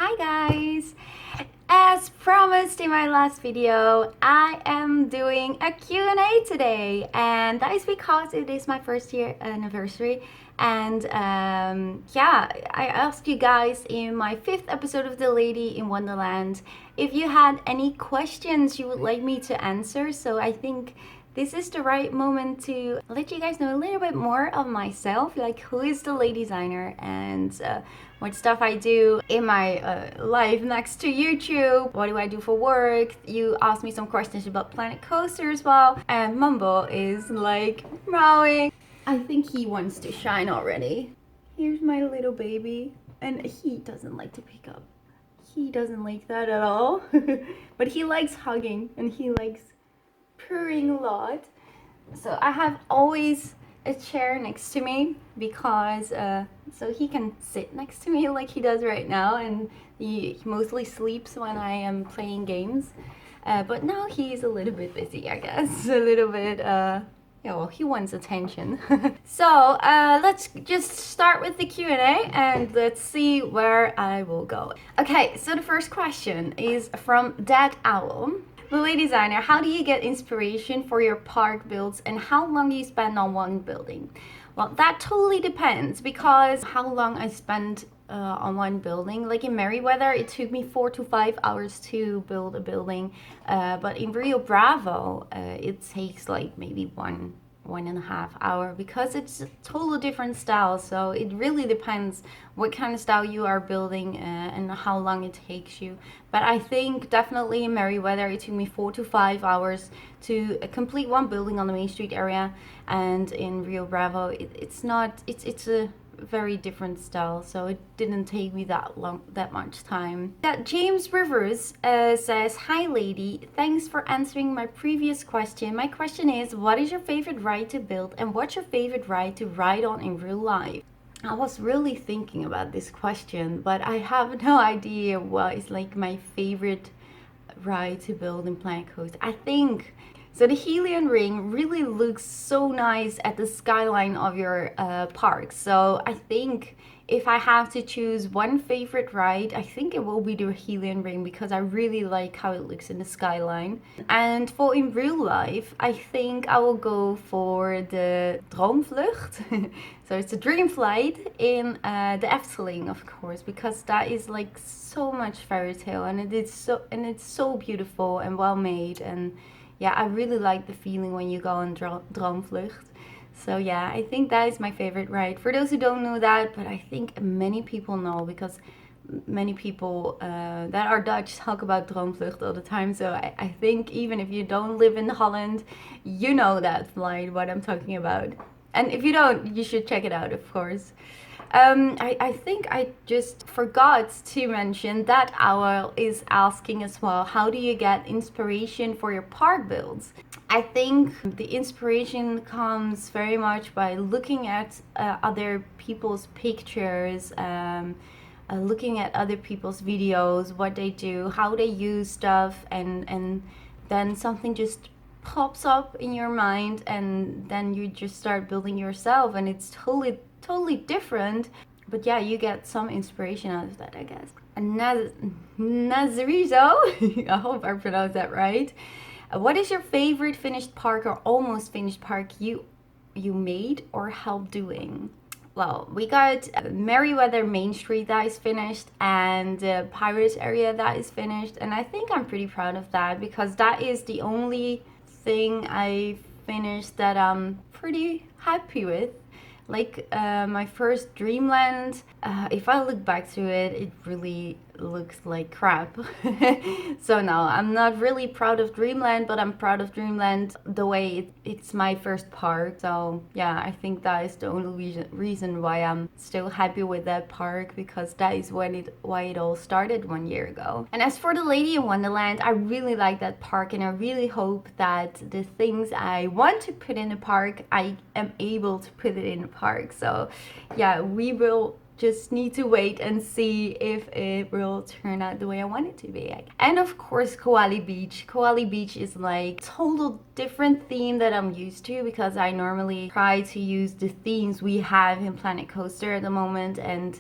Hi guys! As promised in my last video, I am doing a Q&A today, and that is because it is my first year anniversary. And yeah, I asked you guys in my 5th episode of The Lady in Wonderland if you had any questions you would like me to answer. So I think this is the right moment to let you guys know a little bit more of myself, like who is DeLadysigner and what stuff I do in my life next to YouTube. What do I do for work? You asked me some questions about Planet Coaster as well, and Mumbo is like meowing. I think he wants to shine already. Here's my little baby, and he doesn't like to pick up. He doesn't like that at all, but he likes hugging and he likes purring a lot. So I have always a chair next to me because so he can sit next to me like he does right now, and he mostly sleeps when I am playing games, but now he's a little bit busy, I guess. A little bit yeah, well, he wants attention. So let's just start with the Q&A and let's see where I will go. Okay, so the first question is from Dad Owl. DeLadysigner, how do you get inspiration for your park builds and how long do you spend on one building? Well, that totally depends because how long I spend on one building. Like in Merriweather, it took me 4 to 5 hours to build a building, but in Rio Bravo, it takes like maybe 1.5 hours because it's a totally different style. So it really depends what kind of style you are building and how long it takes you. But I think definitely in Merriweather it took me 4 to 5 hours to complete one building on the Main Street area, and in Rio Bravo it's a very different style, so it didn't take me that much time. That James Rivers says, hi lady, thanks for answering my previous question. My question is, what is your favorite ride to build and what's your favorite ride to ride on in real life? I was really thinking about this question, but I have no idea what is like my favorite ride to build in Planet Coaster. I think so. The Helium Ring really looks so nice at the skyline of your park. So I think if I have to choose one favorite ride, I think it will be the Helium Ring because I really like how it looks in the skyline. And for in real life, I think I will go for the Droomvlucht. So it's a dream flight in the Efteling, of course, because that is like so much fairy tale, and it's so beautiful and well made. And yeah, I really like the feeling when you go on Droomvlucht. So yeah, I think that is my favorite ride. For those who don't know that, but I think many people know because many people that are Dutch talk about Droomvlucht all the time. So I think even if you don't live in Holland, you know that flight, what I'm talking about. And if you don't, you should check it out, of course. I think I just forgot to mention that Owl is asking as well, how do you get inspiration for your park builds? I think the inspiration comes very much by looking at other people's pictures, looking at other people's videos, what they do, how they use stuff, and then something just pops up in your mind, and then you just start building yourself, and it's totally different, but yeah, you get some inspiration out of that, I guess. And Nazarizo, I hope I pronounced that right. What is your favorite finished park or almost finished park you made or helped doing? Well, we got Merriweather Main Street that is finished and the Pirates area that is finished, and I think I'm pretty proud of that because that is the only thing I finished that I'm pretty happy with. Like my first Dreamland, if I look back to it, it really looks like crap. So no, I'm not really proud of Dreamland, but I'm proud of Dreamland the way it's my first park. So yeah, I think that is the only reason why I'm still happy with that park, because that is why it all started 1 year ago. And as for the Lady in Wonderland, I really like that park, and I really hope that the things I want to put in the park, I am able to put it in the park. So yeah, we will just need to wait and see if it will turn out the way I want it to be. And of course, Koali Beach. Koali Beach is like total different theme that I'm used to, because I normally try to use the themes we have in Planet Coaster at the moment, and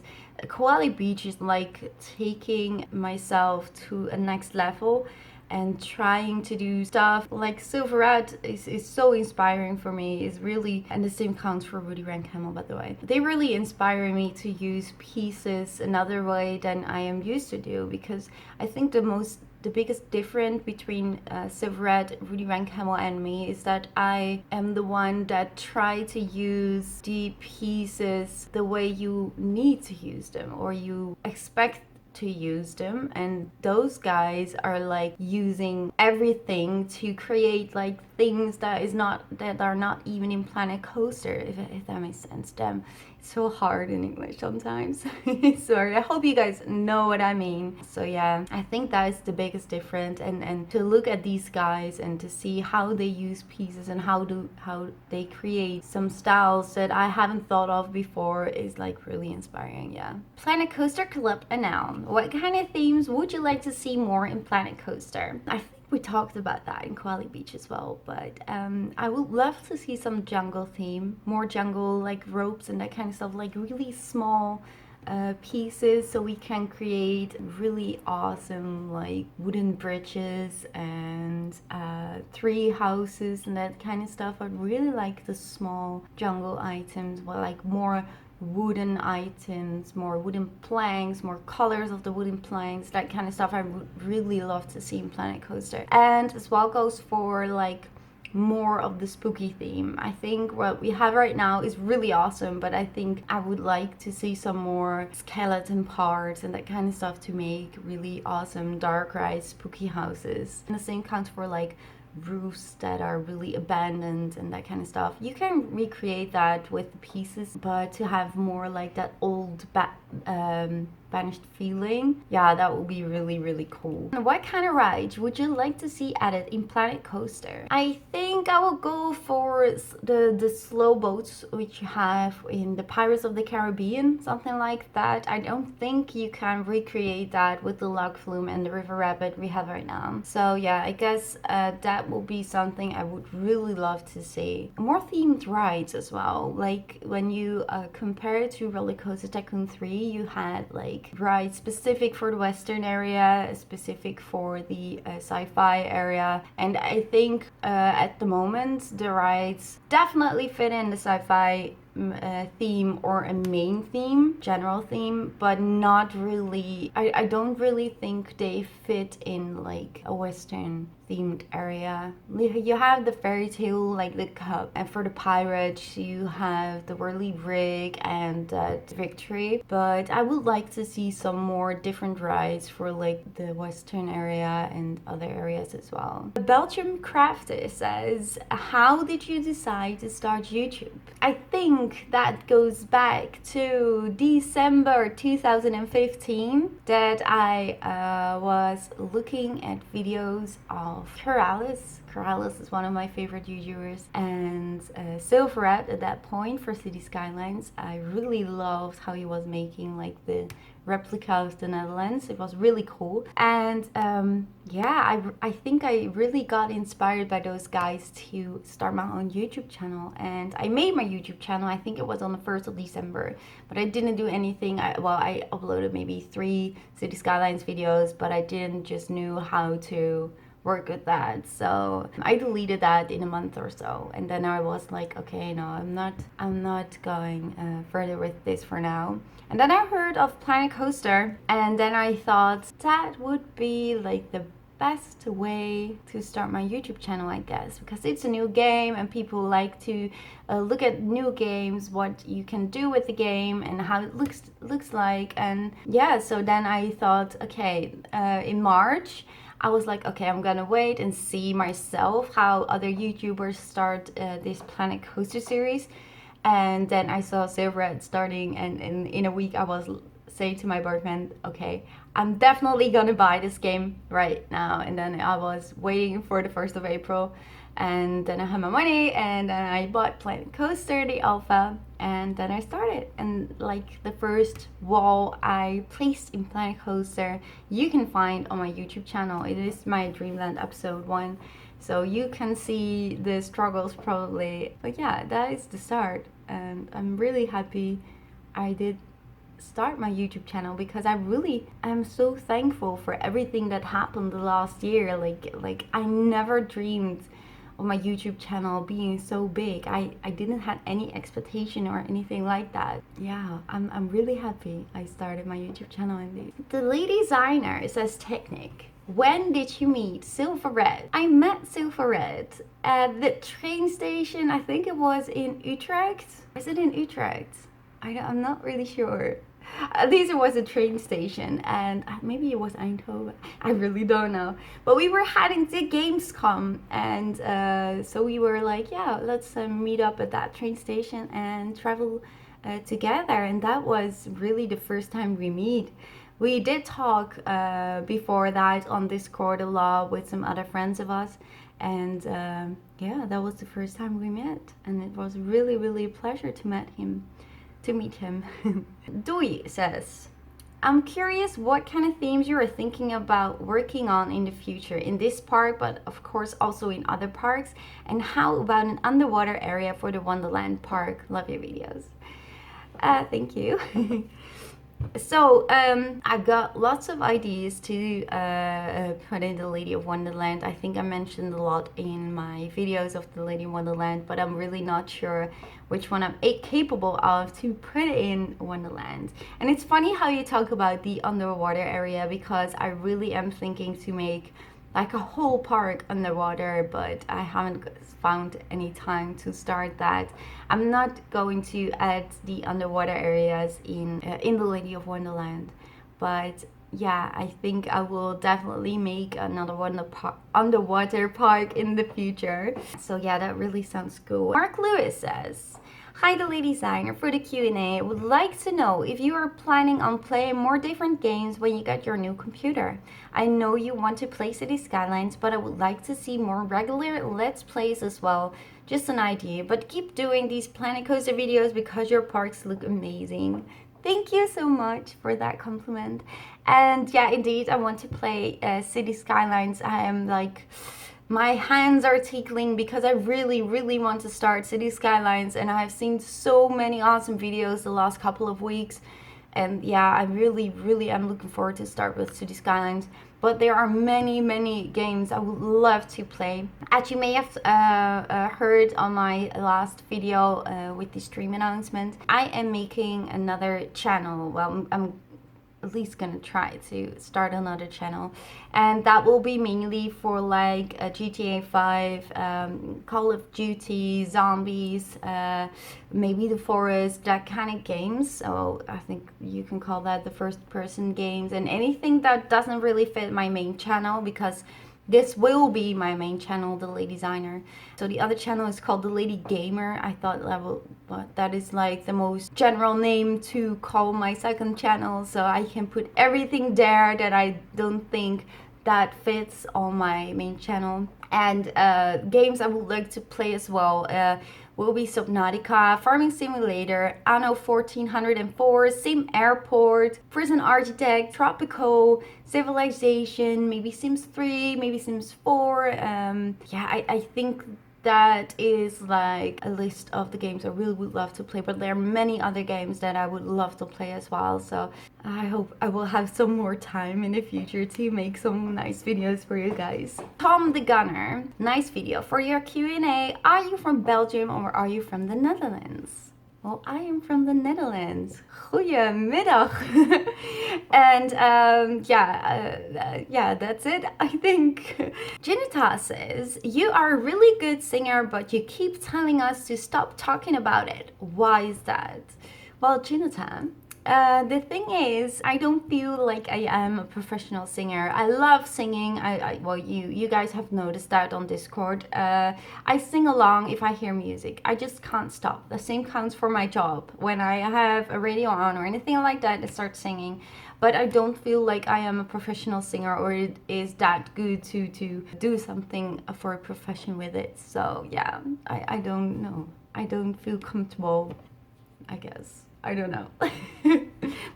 Koali Beach is like taking myself to a next level and trying to do stuff like Silverette is so inspiring for me. Is really, and the same counts for Woody Rankhamel, by the way. They really inspire me to use pieces another way than I am used to do, because I think the biggest difference between Silverette, Woody Rankhamel, and me is that I am the one that try to use the pieces the way you need to use them or you expect to use them, and those guys are like using everything to create like things that are not even in Planet Coaster, if that makes sense. Damn, it's so hard in English sometimes. Sorry, I hope you guys know what I mean. So yeah, I think that is the biggest difference, and to look at these guys and to see how they use pieces and how they create some styles that I haven't thought of before is like really inspiring. Yeah. Planet Coaster Club announced. What kind of themes would you like to see more in Planet Coaster? I think we talked about that in Koali Beach as well, but I would love to see some jungle theme, more jungle, like ropes and that kind of stuff, like really small pieces, so we can create really awesome like wooden bridges and tree houses and that kind of stuff. I really like the small jungle items, well, like more wooden items, more wooden planks, more colors of the wooden planks, that kind of stuff I would really love to see in Planet Coaster. And as well goes for like more of the spooky theme. I think what we have right now is really awesome, but I think I would like to see some more skeleton parts and that kind of stuff to make really awesome dark ride spooky houses. And the same counts for like roofs that are really abandoned and that kind of stuff. You can recreate that with the pieces, but to have more like that old banished feeling, yeah, that would be really, really cool. And what kind of rides would you like to see added in Planet Coaster? I think I will go for the slow boats which you have in the Pirates of the Caribbean, something like that. I don't think you can recreate that with the log flume and the river rabbit we have right now. So yeah, I guess that will be something I would really love to see. More themed rides as well, like when you compare it to Roller Coaster Tycoon 3, you had like rides specific for the Western area, specific for the sci-fi area, and I think at the moment the rides definitely fit in the sci-fi theme or a main theme, general theme, but not really. I don't really think they fit in like a Western themed area. You have the fairy tale, like the cup, and for the pirates you have the whirly rig and victory, but I would like to see some more different rides for like the Western area and other areas as well. Belgium Crafter says, how did you decide to start YouTube? I think that goes back to December 2015 that I was looking at videos of Corrales. Corrales is one of my favorite YouTubers, and Silverette at that point for City Skylines. I really loved how he was making like the replica of the Netherlands. It was really cool, and yeah, I think I really got inspired by those guys to start my own YouTube channel, and I made my YouTube channel. I think it was on the 1st of December, but I didn't do anything. I uploaded maybe 3 City Skylines videos, but I didn't just knew how to work with that, so I deleted that in a month or so, and then I was like, okay, no, I'm not going further with this for now. And then I heard of Planet Coaster, and then I thought that would be like the best way to start my YouTube channel, I guess, because it's a new game and people like to look at new games, what you can do with the game and how it looks like. And yeah, so then I thought, okay, in March I was like, okay, I'm gonna wait and see myself how other YouTubers start this Planet Coaster series. And then I saw Silverette starting, and in a week I was saying to my boyfriend, okay, I'm definitely gonna buy this game right now. And then I was waiting for the 1st of April, And then I had my money, and then I bought Planet Coaster, the Alpha, and then I started. And like the first wall I placed in Planet Coaster, you can find on my YouTube channel. It is my Dreamland episode 1. So you can see the struggles probably. But yeah, that is the start. And I'm really happy I did start my YouTube channel, because I really am so thankful for everything that happened the last year. Like I never dreamed of my YouTube channel being so big. I didn't have any expectation or anything like that. Yeah, I'm really happy I started my YouTube channel indeed. DeLadysigner says Technic. When did you meet Silver Red? I met Silver Red at the train station. I think it was in Utrecht. Is it in Utrecht? I'm not really sure. At least it was a train station, and maybe it was Eindhoven. I really don't know. But we were heading to Gamescom, and so we were like, yeah, let's meet up at that train station and travel together. And that was really the first time we meet. We did talk before that on Discord a lot with some other friends of us. And yeah, that was the first time we met. And it was really, really a pleasure to meet him. Dui says, I'm curious what kind of themes you are thinking about working on in the future in this park, but of course also in other parks. And how about an underwater area for the Wonderland park? Love your videos. Thank you. So I got lots of ideas to put in the Lady of Wonderland. I think I mentioned a lot in my videos of the Lady of Wonderland, but I'm really not sure which one I'm capable of to put in Wonderland. And it's funny how you talk about the underwater area, because I really am thinking to make like a whole park underwater, but I haven't found any time to start that. I'm not going to add the underwater areas in the Lady of Wonderland, but yeah, I think I will definitely make another underwater park in the future. So yeah, that really sounds cool. Mark Lewis says, hi DeLadysigner, for the Q&A, I would like to know if you are planning on playing more different games when you get your new computer. I know you want to play City Skylines, but I would like to see more regular Let's Plays as well. Just an idea, but keep doing these Planet Coaster videos because your parks look amazing. Thank you so much for that compliment. And yeah, indeed, I want to play City Skylines. I am like, my hands are tickling because I really, really want to start City Skylines, and I've seen so many awesome videos the last couple of weeks. And yeah, I really, really am looking forward to start with City Skylines. But there are many, many games I would love to play. As you may have heard on my last video with the stream announcement, I am making another channel. Well, I'm at least gonna try to start another channel, and that will be mainly for like GTA 5, Call of Duty, Zombies, maybe The Forest, that kind of games. So I think you can call that the first person games, and anything that doesn't really fit my main channel, because this will be my main channel, DeLadysigner. So the other channel is called The Lady Gamer. I thought that is like the most general name to call my second channel, so I can put everything there that I don't think that fits on my main channel. And games I would like to play as well will be Subnautica, Farming Simulator, Anno 1404, Sim Airport, Prison Architect, Tropico, Civilization, maybe Sims 3, maybe Sims 4. Yeah, I think that is like a list of the games I really would love to play, but there are many other games that I would love to play as well. So I hope I will have some more time in the future to make some nice videos for you guys. Tom the Gunner, nice video. For your Q&A, are you from Belgium or are you from the Netherlands? Well, I am from the Netherlands. Goedemiddag. And yeah, that's it, I think. Jinita says, you are a really good singer, but you keep telling us to stop talking about it. Why is that? Well, Jinita, the thing is, I don't feel like I am a professional singer. I love singing. Well, you guys have noticed that on Discord. I sing along if I hear music. I just can't stop. The same counts for my job. When I have a radio on or anything like that, I start singing. but I don't feel like I am a professional singer or it is that good to do something for a profession with it. So yeah, I don't know. I don't feel comfortable, I guess. I don't know.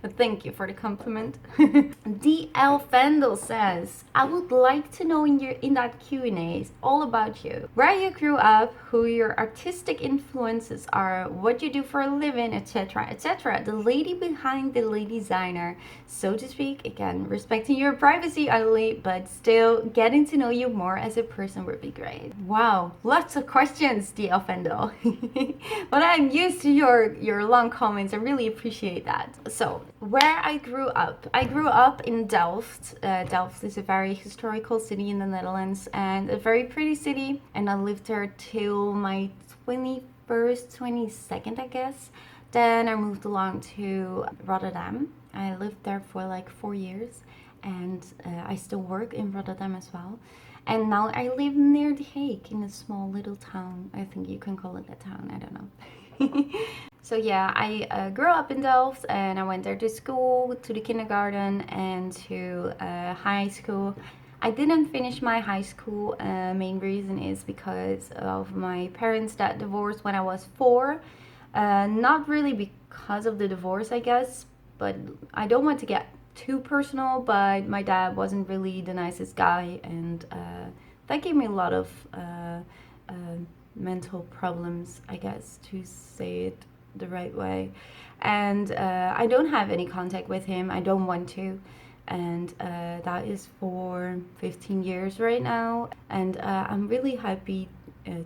But thank you for the compliment. DL Fendel says, I would like to know in that Q&A all about you. Where you grew up, who your artistic influences are, what you do for a living, etc, etc. The lady behind DeLadysigner, so to speak. Again, respecting your privacy only, but still getting to know you more as a person would be great. Wow, lots of questions, DL Fendel. But I'm used to your long comments. I really appreciate that. So, where I grew up in Delft. Delft is a very historical city in the Netherlands and a very pretty city. And I lived there till my 21st, 22nd, I guess. Then I moved along to Rotterdam. I lived there for like 4 years, and I still work in Rotterdam as well. And now I live near The Hague in a small little town. I think you can call it a town, I don't know. So yeah, I grew up in Delft and I went there to school, to the kindergarten and to high school. I didn't finish my high school. Main reason is because of my parents that divorced when I was 4. Not really because of the divorce, I guess, but I don't want to get too personal, but my dad wasn't really the nicest guy, and that gave me a lot of mental problems, I guess, to say it the right way. And I don't have any contact with him. I don't want to. And that is for 15 years right now. And I'm really happy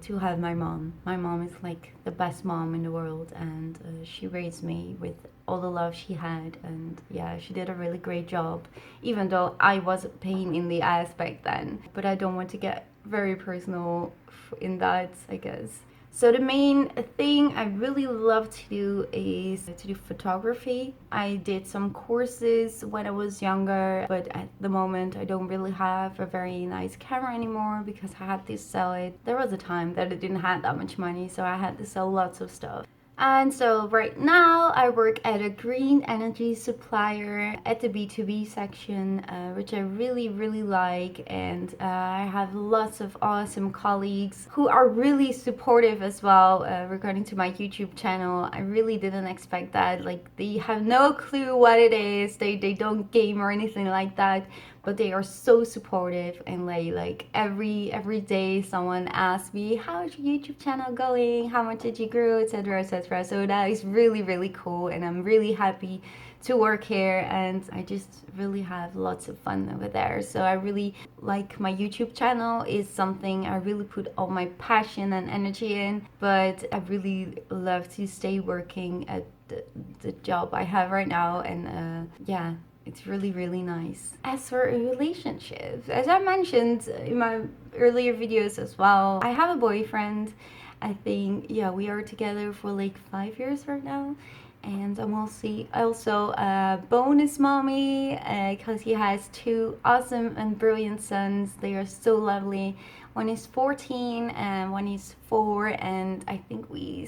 to have my mom. My mom is like the best mom in the world, and she raised me with all the love she had, and yeah, she did a really great job, even though I was a pain in the ass back then. But I don't want to get very personal in that, I guess. So the main thing I really love to do is to do photography. I did some courses when I was younger, but at the moment I don't really have a very nice camera anymore because I had to sell it. There was a time that I didn't have that much money, so I had to sell lots of stuff. And so right now I work at a green energy supplier at the B2B section, which I really, really like. And I have lots of awesome colleagues who are really supportive as well regarding to my YouTube channel. I really didn't expect that. Like, they have no clue what it is. They don't game or anything like that. But they are so supportive, and like every day someone asks me, how's your YouTube channel going, how much did you grow, etc, etc. So that is really, really cool, and I'm really happy to work here, and I just really have lots of fun over there. So I really like my YouTube channel. Is something I really put all my passion and energy in, but I really love to stay working at the job I have right now, and yeah, it's really, really nice. As for a relationship, as I mentioned in my earlier videos as well, I have a boyfriend. I think, yeah, we are together for like 5 years right now. And I'm also a bonus mommy because he has 2 awesome and brilliant sons. They are so lovely. One is 14 and one is 4, and I think we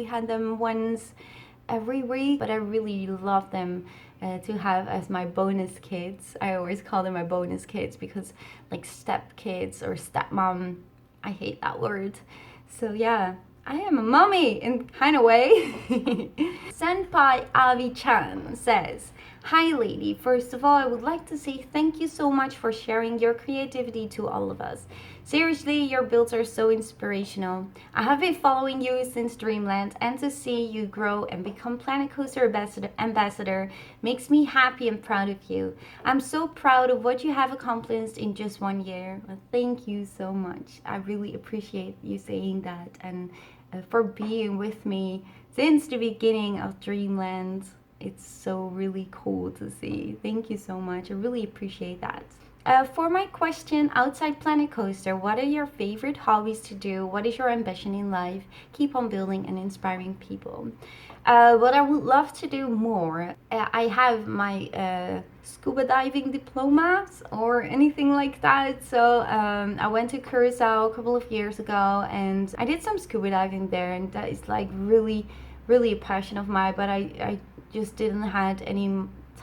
had them once every week, but I really love them to have as my bonus kids. I always call them my bonus kids because, like, step kids or stepmom, I hate that word. So yeah, I am a mommy in kind of way. Senpai Avi-chan says, hi lady, first of all I would like to say thank you so much for sharing your creativity to all of us. Seriously, your builds are so inspirational. I have been following you since Dreamland, and to see you grow and become Planet Coaster ambassador makes me happy and proud of you. I'm so proud of what you have accomplished in just 1 year. Well, thank you so much. I really appreciate you saying that, and for being with me since the beginning of Dreamland. It's so really cool to see. Thank you so much. I really appreciate that. For my question, outside Planet Coaster, what are your favorite hobbies to do? What is your ambition in life? Keep on building and inspiring people. What I would love to do more, I have my scuba diving diplomas or anything like that. So I went to Curacao a couple of years ago and I did some scuba diving there, and that is like really, really a passion of mine, but I just didn't had any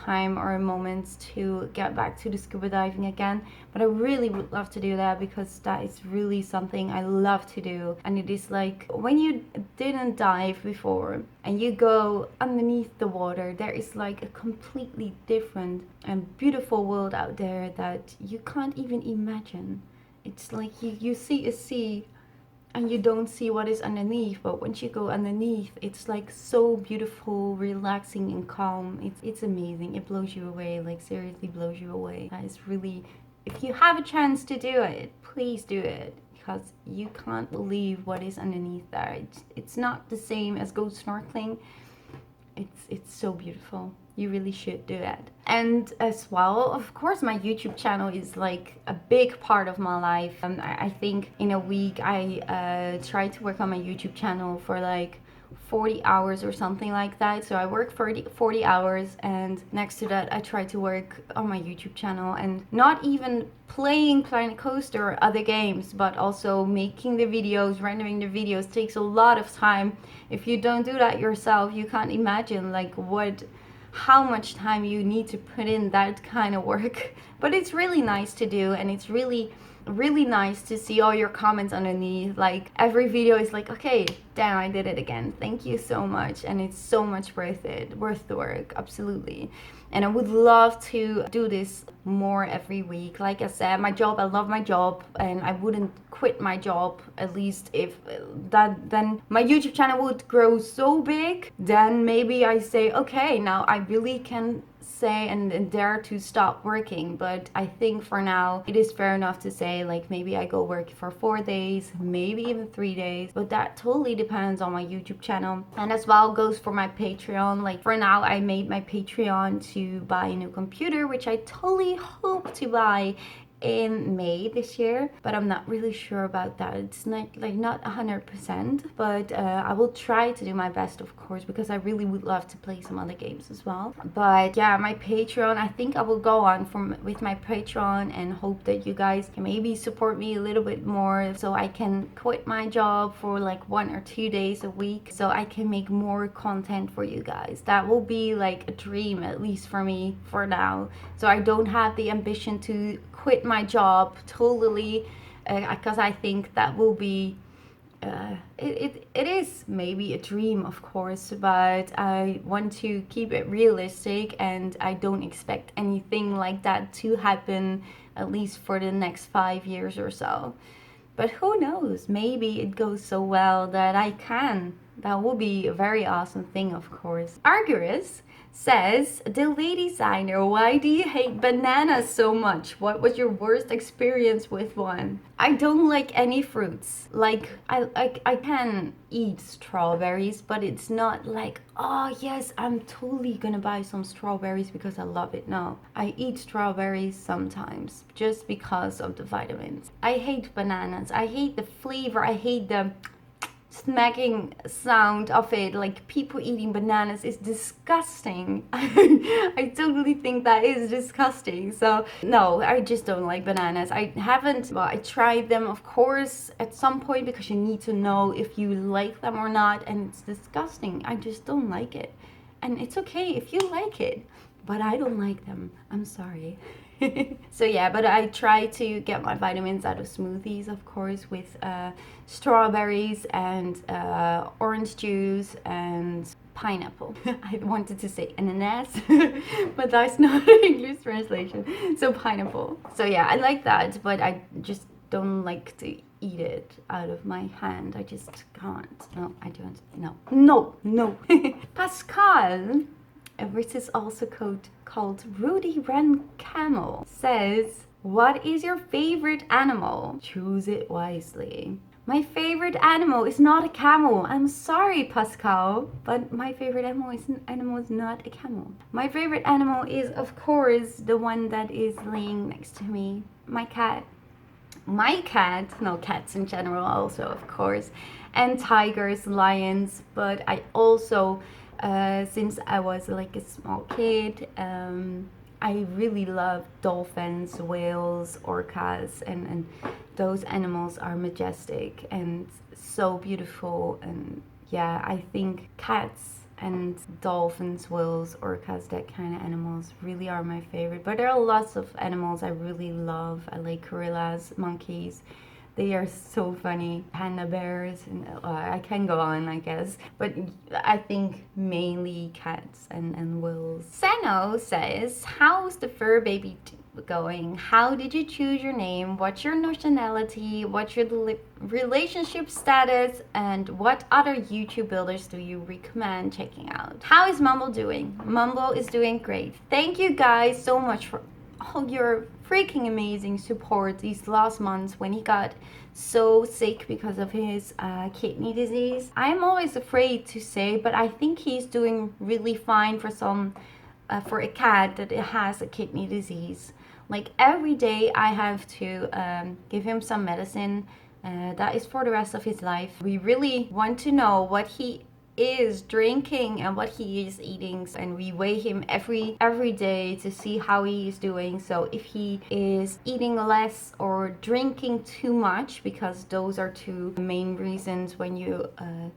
time or a moment to get back to the scuba diving again, but I really would love to do that because that is really something I love to do. And it is like when you didn't dive before and you go underneath the water, there is like a completely different and beautiful world out there that you can't even imagine. It's like you see a sea and you don't see what is underneath, but once you go underneath, it's like so beautiful, relaxing and calm. It's amazing. It blows you away, like seriously blows you away. That is really, if you have a chance to do it, please do it, because you can't believe what is underneath there. It's not the same as go snorkeling. It's so beautiful. You really should do it. And as well, of course, my YouTube channel is like a big part of my life. I think in a week I try to work on my YouTube channel for like 40 hours or something like that. So I work 40 hours, and next to that I try to work on my YouTube channel, and not even playing Planet Coaster or other games, but also making the videos, rendering the videos takes a lot of time. If you don't do that yourself, you can't imagine like how much time you need to put in that kind of work. But it's really nice to do, and it's really nice to see all your comments underneath. Like every video is like, okay, damn, I did it again, thank you so much. And it's so much worth the work, absolutely. And I would love to do this more every week. Like I said, my job, I love my job, and I wouldn't quit my job, at least if that, then my YouTube channel would grow so big, then maybe I say, okay, now I really can say and dare to stop working. But I think for now it is fair enough to say like maybe I go work for 4 days, maybe even 3 days, but that totally depends on my YouTube channel. And as well goes for my Patreon. Like for now I made my Patreon to buy a new computer, which I totally hope to buy in May this year, but I'm not really sure about that. It's not 100%, but I will try to do my best, of course, because I really would love to play some other games as well. But yeah, my Patreon, I think I will go on with my Patreon and hope that you guys can maybe support me a little bit more, so I can quit my job for like 1 or 2 days a week, so I can make more content for you guys. That will be like a dream, at least for me for now. So I don't have the ambition to quit my job totally, because I think that will be it is maybe a dream, of course, but I want to keep it realistic, and I don't expect anything like that to happen, at least for the next 5 years or so. But who knows, maybe it goes so well that I can. That will be a very awesome thing, of course. Arguris says, DeLadysigner, why do you hate bananas so much? What was your worst experience with one? I don't like any fruits. Like, I can eat strawberries, but it's not like, oh yes, I'm totally gonna buy some strawberries because I love it. No, I eat strawberries sometimes just because of the vitamins. I hate bananas. I hate the flavor. I hate the smacking sound of it. Like, people eating bananas is disgusting. I totally think that is disgusting. So no, I just don't like bananas. I tried them, of course, at some point, because you need to know if you like them or not, and it's disgusting. I just don't like it. And it's okay if you like it, but I don't like them. I'm sorry. So yeah, but I try to get my vitamins out of smoothies, of course, with strawberries and orange juice and pineapple. I wanted to say ananas, but that's not an English translation. So pineapple. So yeah, I like that, but I just don't like to eat it out of my hand. I just can't. No, I don't. No. Pascal, which is also called Rudy Ran Camel, says, what is your favorite animal? Choose it wisely. My favorite animal is not a camel. I'm sorry, Pascal, but my favorite animal is not a camel. My favorite animal is, of course, the one that is laying next to me, my cat. Cats in general also, of course, and tigers, lions, but I also, since I was like a small kid, I really love dolphins, whales, orcas, and those animals are majestic and so beautiful. And yeah, I think cats And dolphins, whales, orcas, that kind of animals really are my favorite. But there are lots of animals I really love. I like gorillas, monkeys. They are so funny. Panda bears, and I can go on, I guess. But I think mainly cats and whales. Seno says, how's the fur baby going? How did you choose your name? What's your nationality? What's your relationship status? And what other YouTube builders do you recommend checking out? How is Mumble doing? Mumble is doing great. Thank you guys so much for all your freaking amazing support these last months when he got so sick because of his kidney disease. I'm always afraid to say, but I think he's doing really fine for a cat that has a kidney disease. Like every day I have to give him some medicine that is for the rest of his life. We really want to know what he is drinking and what he is eating, and we weigh him every day to see how he is doing. So if he is eating less or drinking too much, because those are two main reasons when you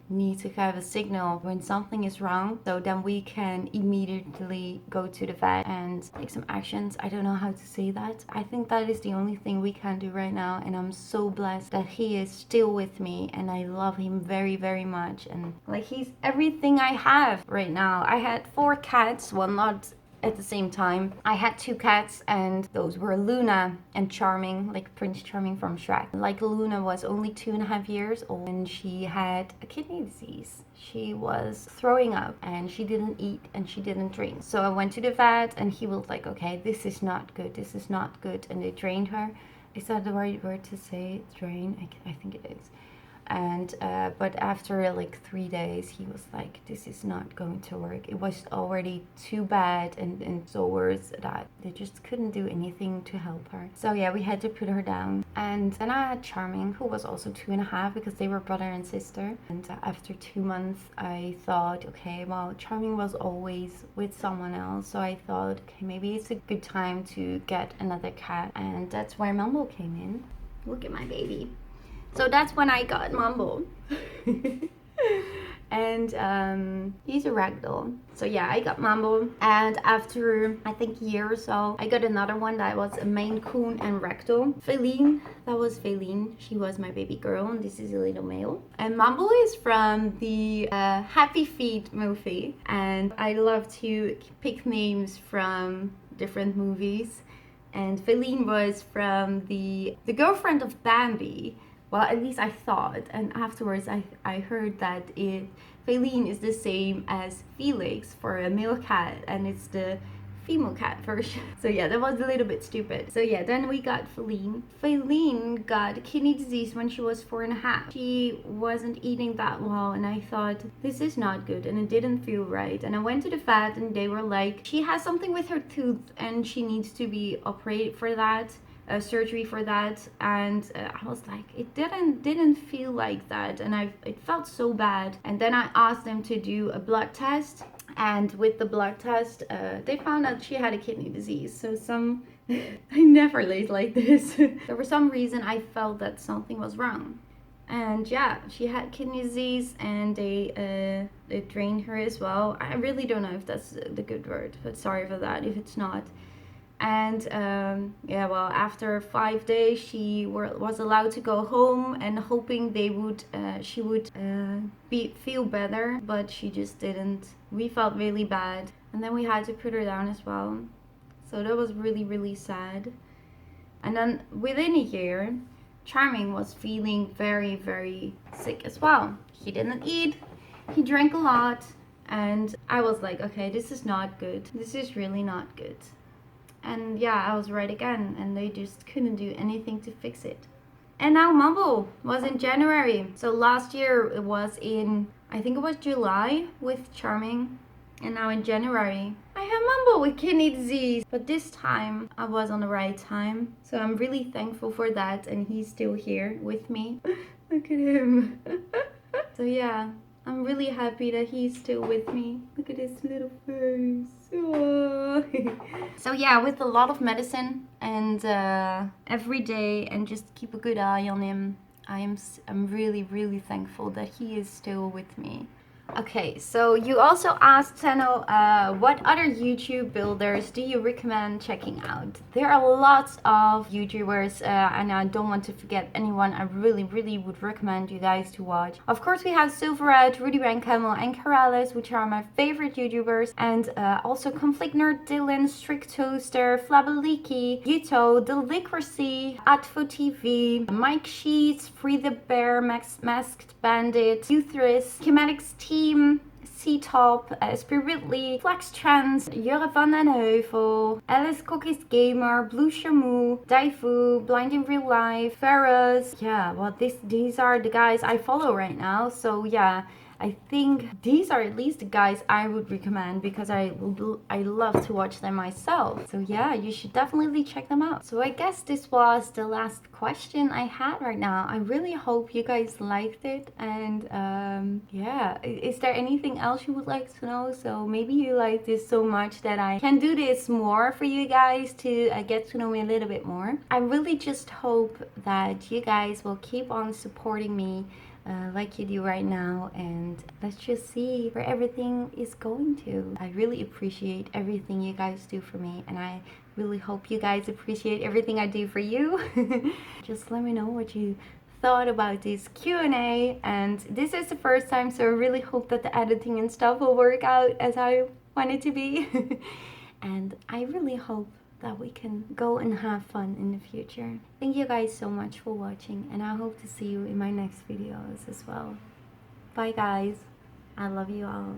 need to have a signal when something is wrong, so then we can immediately go to the vet and take some actions. I don't know how to say that. I think that is the only thing we can do right now, and I'm so blessed that he is still with me, and I love him very, very much. And like, he's everything I have right now. I had 4 cats, well, not at the same time. I had 2 cats, and those were Luna and Charming, like Prince Charming from Shrek. Like, Luna was only 2.5 years old and she had a kidney disease. She was throwing up and she didn't eat and she didn't drink. So I went to the vet and he was like, okay, this is not good, this is not good. And they drained her. Is that the right word to say? Drain? I think it is. And but after like 3 days he was like, this is not going to work. It was already too bad and so worse that they just couldn't do anything to help her. So yeah, we had to put her down. And then I had Charming, who was also 2.5, because they were brother and sister. And after 2 months I thought, okay, well, Charming was always with someone else, so I thought, okay, maybe it's a good time to get another cat. And that's where Mumble came in. Look at my baby. So that's when I got Mumble. And he's a ragdoll. So yeah, I got Mumble. And after, I think, a year or so, I got another one that was a Maine Coon and ragdoll. Feline, that was Feline. She was my baby girl, and this is a little male. And Mumble is from the Happy Feet movie. And I love to pick names from different movies. And Feline was from the girlfriend of Bambi. Well, at least I thought, and afterwards I heard that Feline is the same as Felix for a male cat, and it's the female cat version. So yeah, that was a little bit stupid. So yeah, then we got Feline. Feline got kidney disease when she was 4.5. She wasn't eating that well, and I thought, this is not good, and it didn't feel right. And I went to the vet, and they were like, she has something with her tooth, and she needs to be operated for that. Surgery for that. And I was like, it didn't feel like that, and it felt so bad. And then I asked them to do a blood test, and with the blood test they found out she had a kidney disease. So I never laid like this. For some reason I felt that something was wrong. And yeah, she had kidney disease, and they drained her as well. I really don't know if that's the good word, but sorry for that if it's not. And yeah, well, after 5 days she was allowed to go home, and hoping she would feel better, but she just didn't. We felt really bad, and then we had to put her down as well. So that was really, really sad. And then within a year, Charming was feeling very, very sick as well. He didn't eat, he drank a lot, and I was like, okay, this is not good. This is really not good. And yeah, I was right again, and they just couldn't do anything to fix it. And now Mumble was in January. So last year it was in, I think it was July with Charming. And now in January, I have Mumble with kidney disease. But this time I was on the right time. So I'm really thankful for that, and he's still here with me. Look at him. So yeah, I'm really happy that he's still with me. Look at his little face. Oh. So yeah, with a lot of medicine and every day, and just keep a good eye on him, I'm really, really thankful that he is still with me. Okay, so you also asked Teno, what other YouTube builders do you recommend checking out? There are lots of YouTubers, and I don't want to forget anyone I really would recommend you guys to watch. Of course, we have Silverad, Rudy Van Camel, and Corrales, which are my favorite YouTubers, and also Conflict Nerd Dylan, Strict Toaster, Flabaliki, Yuto, Delicacy, Atfo TV, Mike Sheets, Free the Bear, Masked Bandit, Uthris, Schematics Team, C-Top, Spiritly, Flex Trends, Jurre van den Heuvel, Alice Cookies Gamer, Blue Shamu, Daifu, Blind in Real Life, Ferris. Yeah, well, these are the guys I follow right now. So yeah, I think these are at least the guys I would recommend because I love to watch them myself. So yeah, you should definitely check them out. So I guess this was the last question I had right now. I really hope you guys liked it, and yeah, is there anything else you would like to know? So maybe you like this so much that I can do this more for you guys to get to know me a little bit more. I really just hope that you guys will keep on supporting me like you do right now, and let's just see where everything is going to. I really appreciate everything you guys do for me, and I really hope you guys appreciate everything I do for you. Just let me know what you thought about this Q&A, and this is the first time, so I really hope that the editing and stuff will work out as I want it to be. And I really hope that we can go and have fun in the future. Thank you guys so much for watching, and I hope to see you in my next videos as well. Bye guys, I love you all.